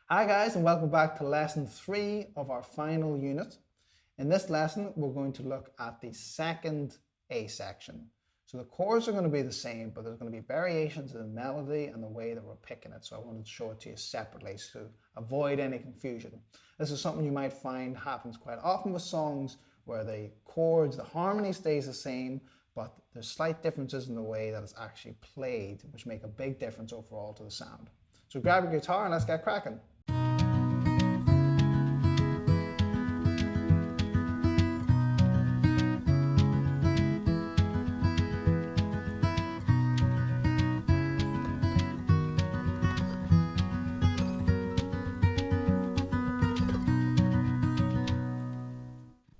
Hi guys, and welcome back to lesson 3 of our final unit. In this lesson we're going to look at the second A section. So the chords are going to be the same, but there's going to be variations in the melody and the way that we're picking it. So I wanted to show it to you separately to avoid any confusion. This is something you might find happens quite often with songs where the chords, the harmony stays the same, but there's slight differences in the way that it's actually played, which make a big difference overall to the sound. So grab your guitar and let's get cracking.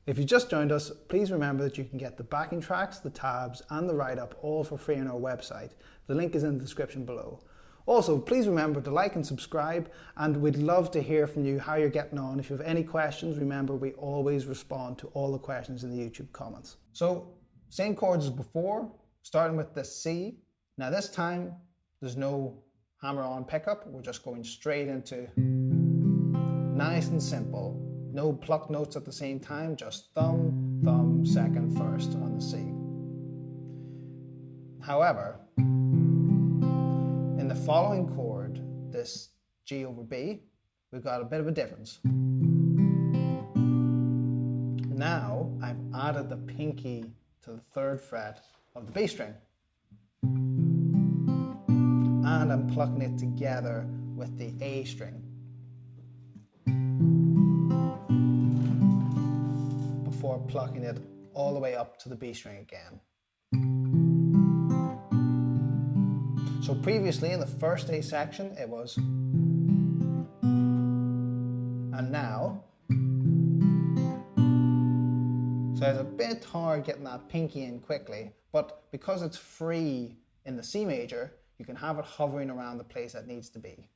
If you just joined us, please remember that you can get the backing tracks, the tabs, and the write-up all for free on our website. The link is in the description below. Also, please remember to like and subscribe, and we'd love to hear from you how you're getting on. If you have any questions, remember we always respond to all the questions in the YouTube comments. So, same chords as before, starting with the C. Now this time, there's no hammer-on pickup. We're just going straight into nice and simple. No plucked notes at the same time, just thumb, thumb, second, first on the C. However, in the following chord, this G over B, we've got a bit of a difference. Now I've added the pinky to the 3rd fret of the B string. And I'm plucking it together with the A string. Before plucking it all the way up to the B string again. So previously in the first A section it was, and now, so it's a bit hard getting that pinky in quickly, but because it's free in the C major, you can have it hovering around the place that needs to be.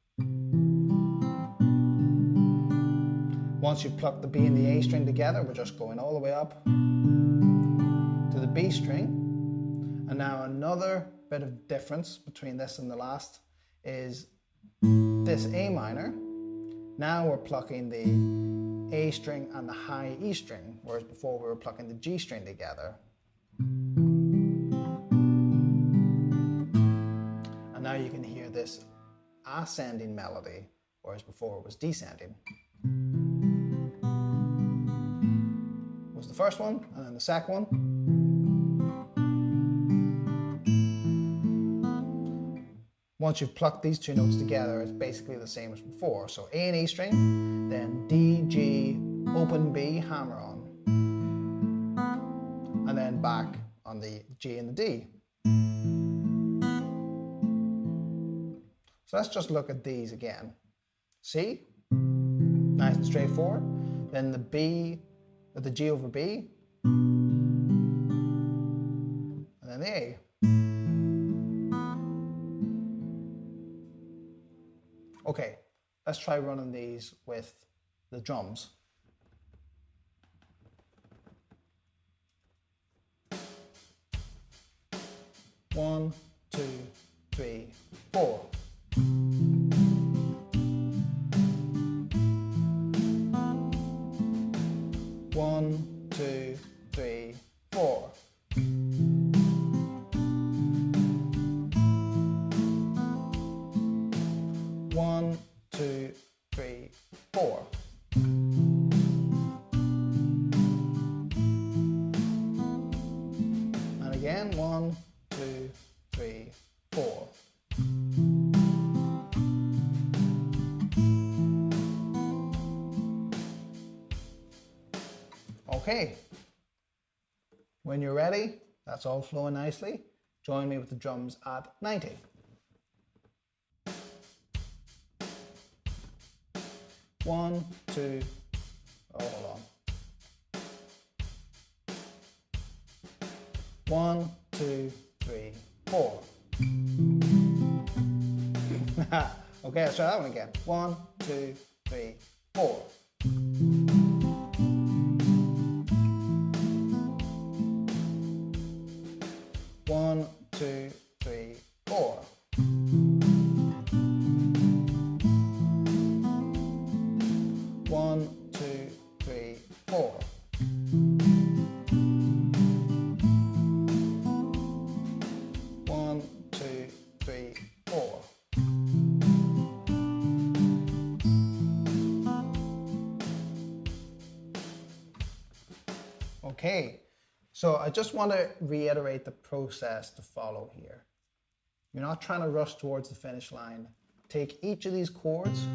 Once you've plucked the B and the A string together, we're just going all the way up to the B string. And now another bit of difference between this and the last is this A minor. Now we're plucking the A string and the high E string, whereas before we were plucking the G string together. And now you can hear this ascending melody, whereas before it was descending. Was the first one, and then the second one. Once you've plucked these two notes together, it's basically the same as before. So A and E string, then D, G, open B, hammer on. And then back on the G and the D. So let's just look at these again. C, nice and straightforward. Then the B, or the G over B, and then the A. Okay, let's try running these with the drums. One, two, three, four. One, two, three, four. One, two, three, four. And again, 1, 2, 3, 4. Okay, when you're ready, that's all flowing nicely. Join me with the drums at 90. One, two, hold on. 1, 2, 3, 4. Okay, let's try that one again. 1, 2, 3, 4. One, two, three, four. 1, 2, 3, 4. One, two, three, four. Okay, so I just want to reiterate the process to follow here. You're not trying to rush towards the finish line. Take each of these chords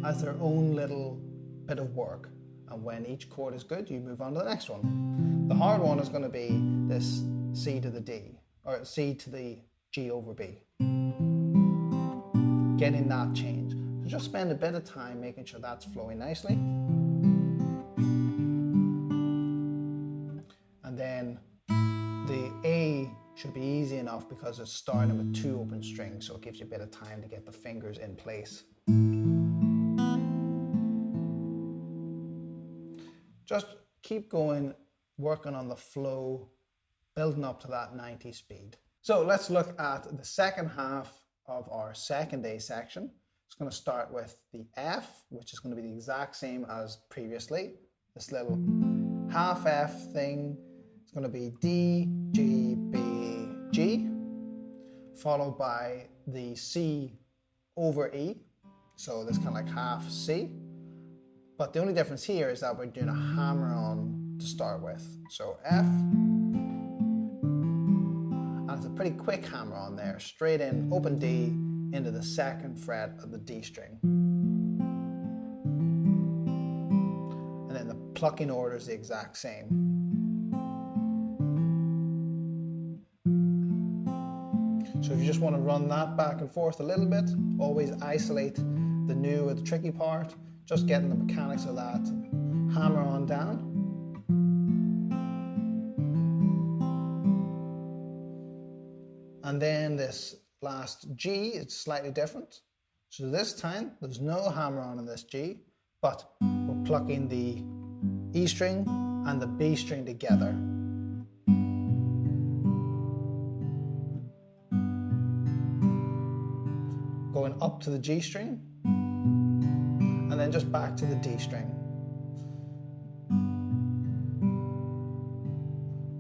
as their own little bit of work. And when each chord is good, you move on to the next one. The hard one is going to be this C to the D, or C to the G over B. Getting that change. So just spend a bit of time making sure that's flowing nicely. And then the A should be easy enough because it's starting with 2 open strings, so it gives you a bit of time to get the fingers in place. Just keep going, working on the flow, building up to that 90 speed. So let's look at the second half of our second A section. It's going to start with the F, which is going to be the exact same as previously. This little half F thing. It's going to be D, G, B, G, followed by the C over E. So this kind of like half C. But the only difference here is that we're doing a hammer on to start with. So F, and it's a pretty quick hammer on there, straight in, open D, into the second fret of the D string. And then the plucking order is the exact same. So if you just want to run that back and forth a little bit, always isolate the new or the tricky part, just getting the mechanics of that hammer on down. And then this last G, it's slightly different. So this time, there's no hammer on in this G, but we're plucking the E string and the B string together. Going up to the G string, and then just back to the D string.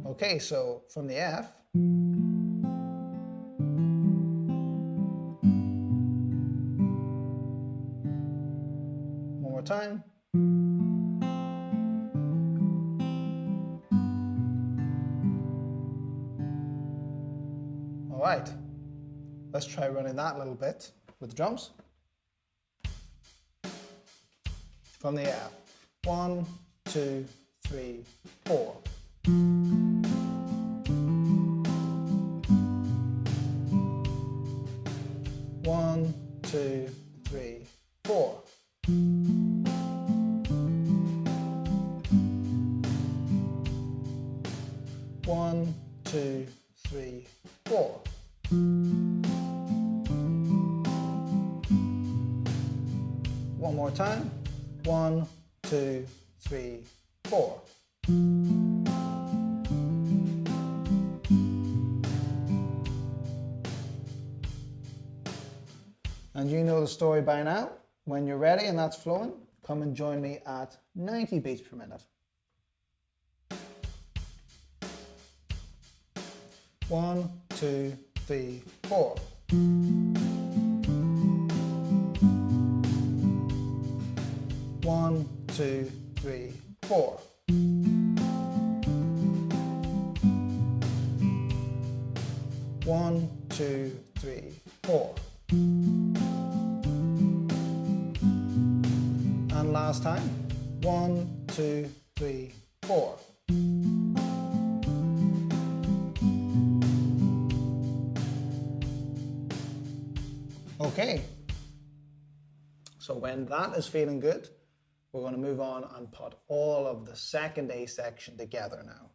Okay, so from the F, one more time. All right, let's try running that a little bit with the drums. From the F, 1, 2, 3, 4. 1, 2, 3, 4. 1, 2, 3, 4. One more time. 1, 2, 3, 4. And you know the story by now. When you're ready and that's flowing, come and join me at 90 beats per minute. 1, 2, 3, 4. 1, 2, 3, 4. 1, 2, 3, 4. And last time. 1, 2, 3, 4. Okay. So when that is feeling good, we're going to move on and put all of the second A section together now.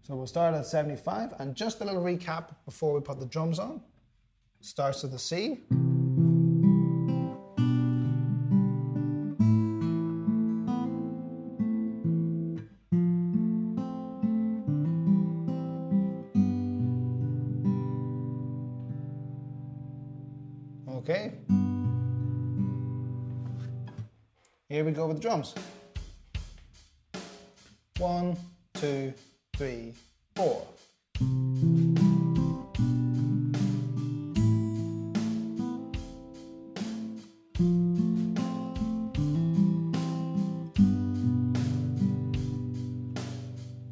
So we'll start at 75, and just a little recap before we put the drums on. Starts with the C. Okay. Here we go with the drums. 1, 2, 3, 4.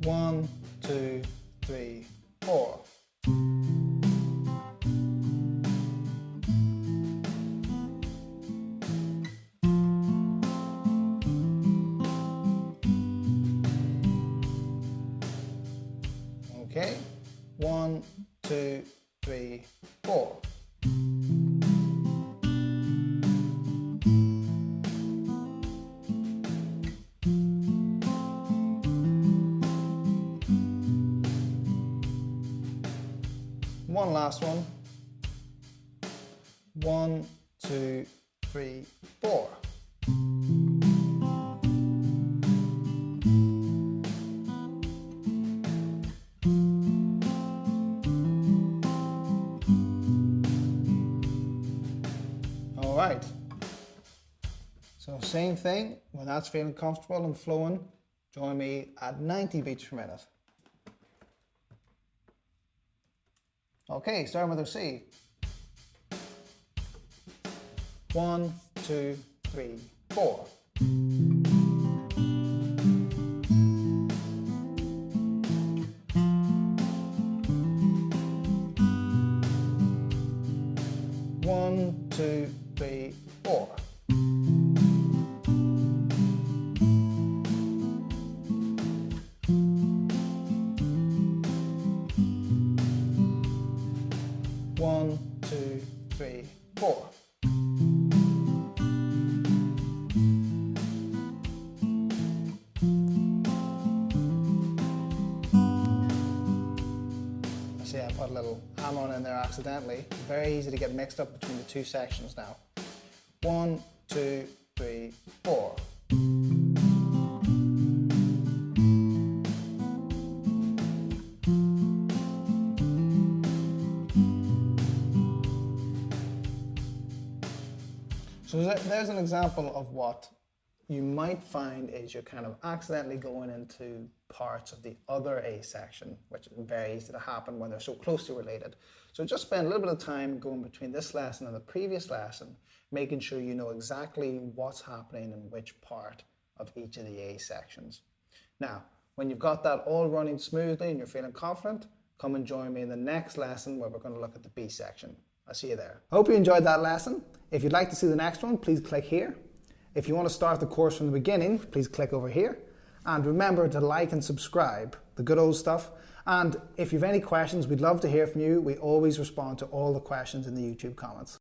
One, two, three, four. Okay, 1, 2, 3, 4. One last one. 1, 2, 3, 4. All right. So same thing, when that's feeling comfortable and flowing, join me at 90 beats per minute. Okay, starting with our C. 1, 2, 3, 4. One, two, three, four. One, two, three, four. See, I put a little hammer-on in there accidentally. Very easy to get mixed up between the two sections now. 1, 2, 3, 4. So there's an example of what you might find is you're kind of accidentally going into parts of the other A section, which is very easy to happen when they're so closely related. So just spend a little bit of time going between this lesson and the previous lesson, making sure you know exactly what's happening in which part of each of the A sections. Now, when you've got that all running smoothly and you're feeling confident, come and join me in the next lesson where we're going to look at the B section. I'll see you there. I hope you enjoyed that lesson. If you'd like to see the next one, please click here. If you want to start the course from the beginning, please click over here. And remember to like and subscribe, the good old stuff. And if you have any questions, we'd love to hear from you. We always respond to all the questions in the YouTube comments.